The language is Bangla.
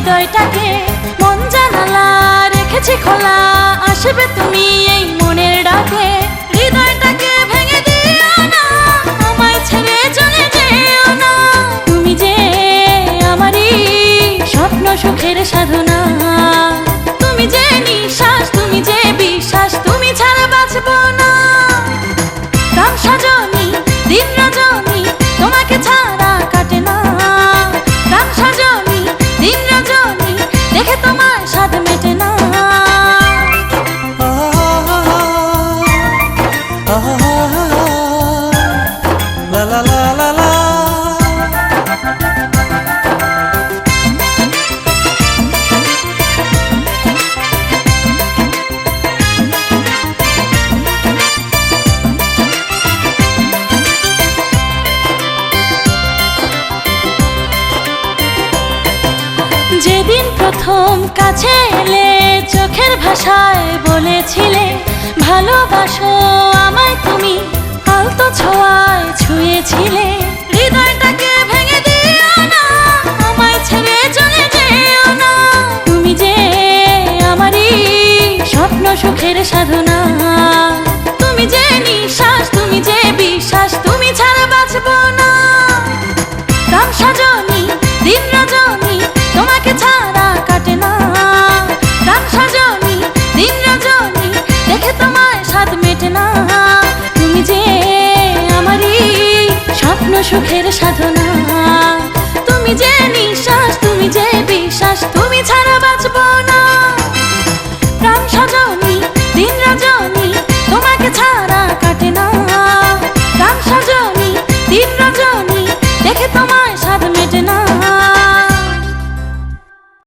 হৃদয়টাকে মন জানালা রেখেছি খোলা, আসবে তুমি এই মনের ডাকে। হৃদয়টাকে ভেঙে দিও না, আমায় ছেড়ে চলে যেও না। তুমি যে আমারই স্বপ্ন সুখের সাধনা, তুমি যে নিঃশ্বাস, তুমি যে বিশ্বাস, তুমি ছাড়া বাঁচবো না। রাম সাজনি দিন রজনী তোমাকে ছাড়া কাটে না। রাম সাজনি দিন রজনী দেখে তোমার স্বাদ মেটে না। লা লা লা লা লা। যেদিন প্রথম কাছে এলে চোখের ভাষায় বলেছিলে ভালোবাসো আমায়, তুমি আলতো ছোঁয়ায় ছুঁয়েছিলে। হৃদয়টাকে ভেঙে দিও না, আমায় ছেড়ে চলে যেও না। তুমি যে আমারই স্বপ্ন সুখের সাধনা, তুমি যে নিঃশ্বাস, তুমি যে বিশ্বাস, তুমি ছাড়া বাঁচবো না। রাম সাজনি দিন রজনী তোমাকে ছাড়া কাটে না। রাম সাজনি দিন রজনী দেখে তোমার স্বাদ মেটে না। তুমি যে আমারই স্বপ্ন সুখের সাধনা, তুমি যে নিঃশ্বাস, তুমি যে বিশ্বাস, তুমি ছাড়া বাঁচবো না।